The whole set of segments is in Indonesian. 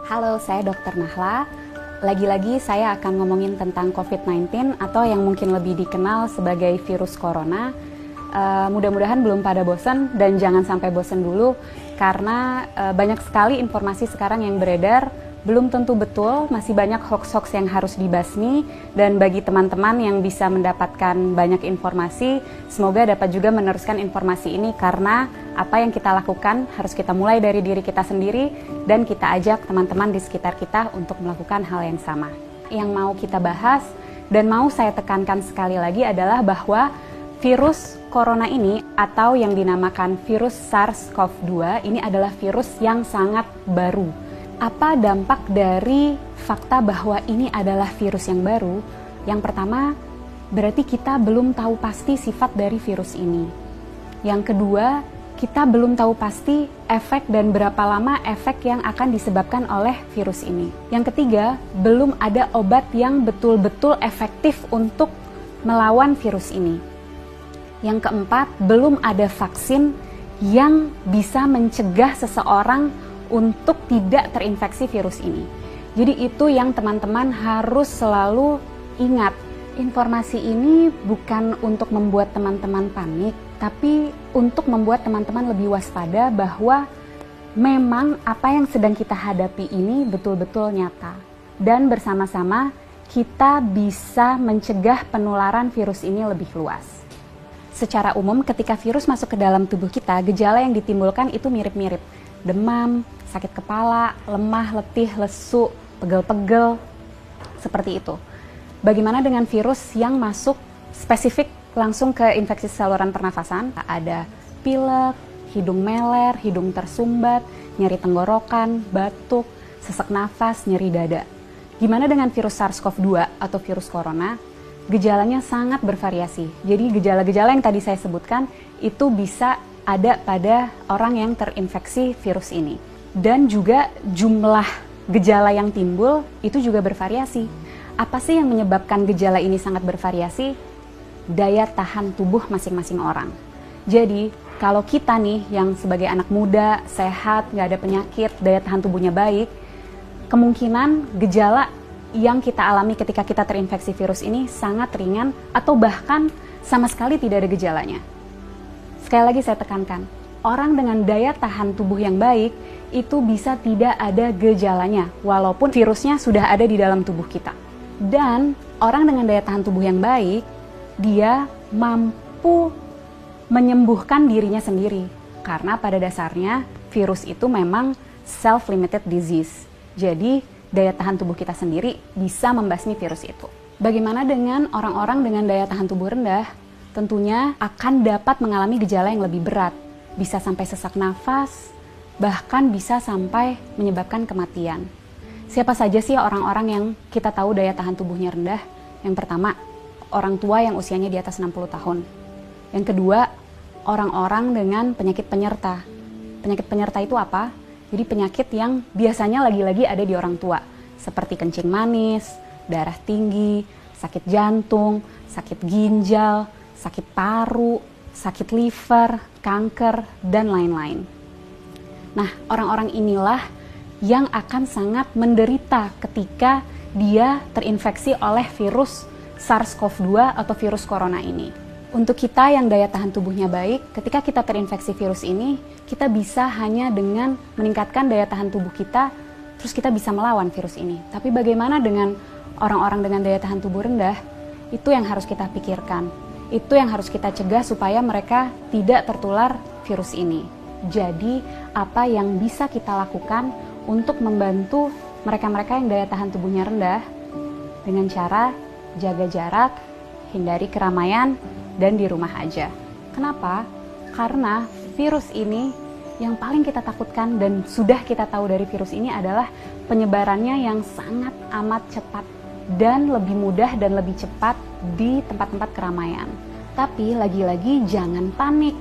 Halo, saya Dr. Nahla. Lagi-lagi saya akan ngomongin tentang COVID-19 atau yang mungkin lebih dikenal sebagai virus corona. Mudah-mudahan belum pada bosan dan jangan sampai bosan dulu karena banyak sekali informasi sekarang yang beredar, belum tentu betul, masih banyak hoax-hoax yang harus dibasmi, dan bagi teman-teman yang bisa mendapatkan banyak informasi, semoga dapat juga meneruskan informasi ini karena apa yang kita lakukan harus kita mulai dari diri kita sendiri dan kita ajak teman-teman di sekitar kita untuk melakukan hal yang sama. Yang mau kita bahas dan mau saya tekankan sekali lagi adalah bahwa virus corona ini atau yang dinamakan virus SARS-CoV-2 ini adalah virus yang sangat baru. Apa dampak dari fakta bahwa ini adalah virus yang baru? Yang pertama, berarti kita belum tahu pasti sifat dari virus ini. Yang kedua, kita belum tahu pasti efek dan berapa lama efek yang akan disebabkan oleh virus ini. Yang ketiga, belum ada obat yang betul-betul efektif untuk melawan virus ini. Yang keempat, belum ada vaksin yang bisa mencegah seseorang untuk tidak terinfeksi virus ini. Jadi itu yang teman-teman harus selalu ingat. Informasi ini bukan untuk membuat teman-teman panik, tapi untuk membuat teman-teman lebih waspada bahwa memang apa yang sedang kita hadapi ini betul-betul nyata. Dan bersama-sama kita bisa mencegah penularan virus ini lebih luas. Secara umum ketika virus masuk ke dalam tubuh kita, gejala yang ditimbulkan itu mirip-mirip. Demam, sakit kepala, lemah, letih, lesu, pegel-pegel, seperti itu. Bagaimana dengan virus yang masuk spesifik langsung ke infeksi saluran pernafasan? Ada pilek, hidung meler, hidung tersumbat, nyeri tenggorokan, batuk, sesak nafas, nyeri dada. Gimana dengan virus SARS-CoV-2 atau virus corona? Gejalanya sangat bervariasi. Jadi gejala-gejala yang tadi saya sebutkan itu bisa ada pada orang yang terinfeksi virus ini. Dan juga jumlah gejala yang timbul itu juga bervariasi. Apa sih yang menyebabkan gejala ini sangat bervariasi? Daya tahan tubuh masing-masing orang. Jadi kalau kita nih yang sebagai anak muda, sehat, nggak ada penyakit, daya tahan tubuhnya baik, kemungkinan gejala yang kita alami ketika kita terinfeksi virus ini sangat ringan atau bahkan sama sekali tidak ada gejalanya. Sekali lagi saya tekankan, orang dengan daya tahan tubuh yang baik itu bisa tidak ada gejalanya, walaupun virusnya sudah ada di dalam tubuh kita. Dan orang dengan daya tahan tubuh yang baik, dia mampu menyembuhkan dirinya sendiri. Karena pada dasarnya virus itu memang self-limited disease. Jadi daya tahan tubuh kita sendiri bisa membasmi virus itu. Bagaimana dengan orang-orang dengan daya tahan tubuh rendah? Tentunya akan dapat mengalami gejala yang lebih berat, bisa sampai sesak nafas, bahkan bisa sampai menyebabkan kematian. Siapa saja sih orang-orang yang kita tahu daya tahan tubuhnya rendah? Yang pertama, orang tua yang usianya di atas 60 tahun. Yang kedua, orang-orang dengan penyakit penyerta. Penyakit penyerta itu apa? Jadi penyakit yang biasanya lagi-lagi ada di orang tua, seperti kencing manis, darah tinggi, sakit jantung, sakit ginjal, sakit paru, sakit liver, kanker, dan lain-lain. Nah, orang-orang inilah yang akan sangat menderita ketika dia terinfeksi oleh virus SARS-CoV-2 atau virus corona ini. Untuk kita yang daya tahan tubuhnya baik, ketika kita terinfeksi virus ini, kita bisa hanya dengan meningkatkan daya tahan tubuh kita, terus kita bisa melawan virus ini. Tapi bagaimana dengan orang-orang dengan daya tahan tubuh rendah? Itu yang harus kita pikirkan. Itu yang harus kita cegah supaya mereka tidak tertular virus ini. Jadi, apa yang bisa kita lakukan untuk membantu mereka-mereka yang daya tahan tubuhnya rendah? Dengan cara jaga jarak, hindari keramaian, dan di rumah aja. Kenapa? Karena virus ini yang paling kita takutkan dan sudah kita tahu dari virus ini adalah penyebarannya yang sangat amat cepat dan lebih mudah dan lebih cepat di tempat-tempat keramaian. Tapi lagi-lagi jangan panik.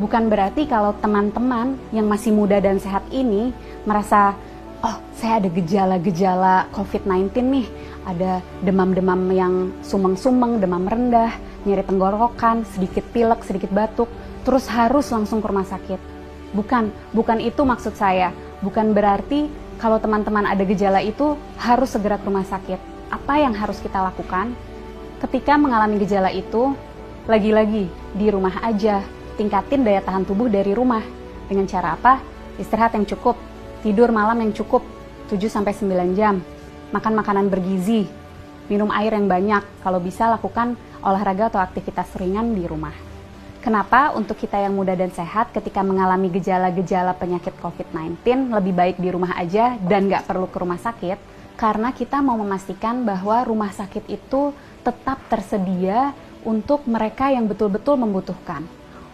Bukan berarti kalau teman-teman yang masih muda dan sehat ini merasa, oh saya ada gejala-gejala COVID-19 nih, ada demam-demam yang sumeng-sumeng, demam rendah, nyeri tenggorokan, sedikit pilek, sedikit batuk, terus harus langsung ke rumah sakit. Bukan itu maksud saya. Bukan berarti Kalau teman-teman ada gejala itu, harus segera ke rumah sakit. Apa yang harus kita lakukan? Ketika mengalami gejala itu, lagi-lagi di rumah aja, tingkatin daya tahan tubuh dari rumah. Dengan cara apa? Istirahat yang cukup, tidur malam yang cukup, 7-9 jam, makan makanan bergizi, minum air yang banyak, kalau bisa lakukan olahraga atau aktivitas ringan di rumah. Kenapa untuk kita yang muda dan sehat ketika mengalami gejala-gejala penyakit COVID-19 lebih baik di rumah aja dan nggak perlu ke rumah sakit? Karena kita mau memastikan bahwa rumah sakit itu tetap tersedia untuk mereka yang betul-betul membutuhkan.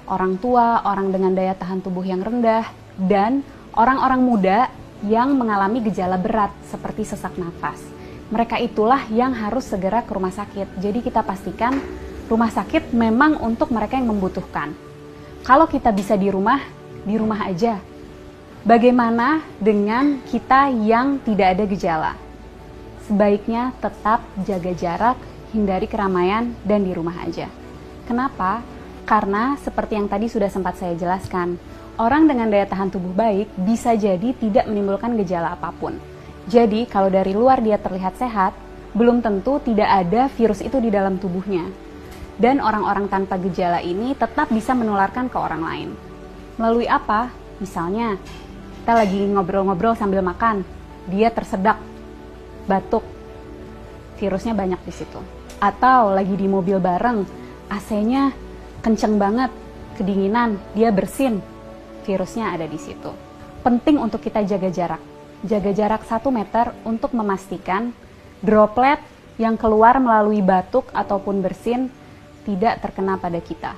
Orang tua, orang dengan daya tahan tubuh yang rendah, dan orang-orang muda yang mengalami gejala berat seperti sesak nafas. Mereka itulah yang harus segera ke rumah sakit. Jadi kita pastikan rumah sakit memang untuk mereka yang membutuhkan. Kalau kita bisa di rumah aja. Bagaimana dengan kita yang tidak ada gejala? Sebaiknya tetap jaga jarak, hindari keramaian, dan di rumah aja. Kenapa? Karena seperti yang tadi sudah sempat saya jelaskan, orang dengan daya tahan tubuh baik bisa jadi tidak menimbulkan gejala apapun. Jadi kalau dari luar dia terlihat sehat, belum tentu tidak ada virus itu di dalam tubuhnya. Dan orang-orang tanpa gejala ini tetap bisa menularkan ke orang lain. Melalui apa? Misalnya, kita lagi ngobrol-ngobrol sambil makan, dia tersedak, batuk, virusnya banyak di situ. Atau lagi di mobil bareng, AC-nya kenceng banget, kedinginan, dia bersin, virusnya ada di situ. Penting untuk kita jaga jarak 1 meter untuk memastikan droplet yang keluar melalui batuk ataupun bersin tidak terkena pada kita.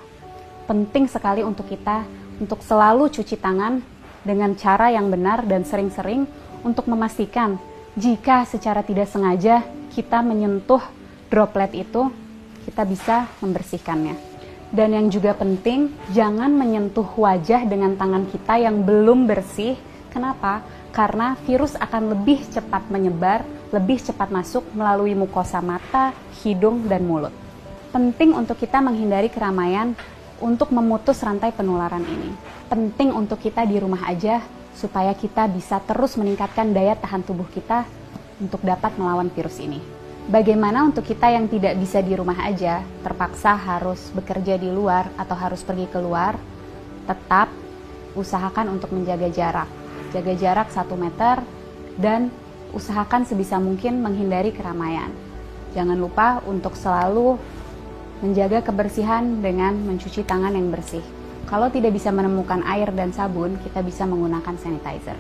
Penting sekali untuk kita untuk selalu cuci tangan dengan cara yang benar dan sering-sering untuk memastikan jika secara tidak sengaja kita menyentuh droplet itu, kita bisa membersihkannya. Dan yang juga penting, jangan menyentuh wajah dengan tangan kita yang belum bersih. Kenapa? Karena virus akan lebih cepat menyebar, lebih cepat masuk melalui mukosa mata, hidung, dan mulut. Penting untuk kita menghindari keramaian untuk memutus rantai penularan ini. Penting untuk kita di rumah aja supaya kita bisa terus meningkatkan daya tahan tubuh kita untuk dapat melawan virus ini. Bagaimana untuk kita yang tidak bisa di rumah aja, terpaksa harus bekerja di luar atau harus pergi keluar, tetap usahakan untuk menjaga jarak. Jaga jarak 1 meter dan usahakan sebisa mungkin menghindari keramaian. Jangan lupa untuk selalu menjaga kebersihan dengan mencuci tangan yang bersih. Kalau tidak bisa menemukan air dan sabun, kita bisa menggunakan sanitizer.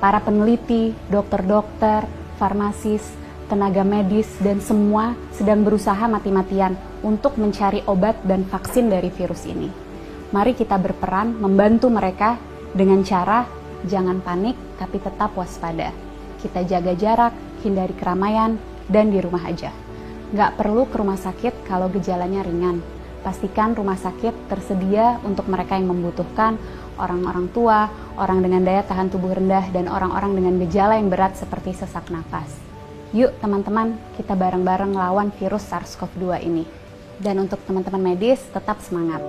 Para peneliti, dokter-dokter, farmasis, tenaga medis, dan semua sedang berusaha mati-matian untuk mencari obat dan vaksin dari virus ini. Mari kita berperan membantu mereka dengan cara jangan panik, tapi tetap waspada. Kita jaga jarak, hindari keramaian, dan di rumah aja. Nggak perlu ke rumah sakit kalau gejalanya ringan. Pastikan rumah sakit tersedia untuk mereka yang membutuhkan, orang-orang tua, orang dengan daya tahan tubuh rendah, dan orang-orang dengan gejala yang berat seperti sesak nafas. Yuk teman-teman, kita bareng-bareng lawan virus SARS-CoV-2 ini. Dan untuk teman-teman medis, tetap semangat.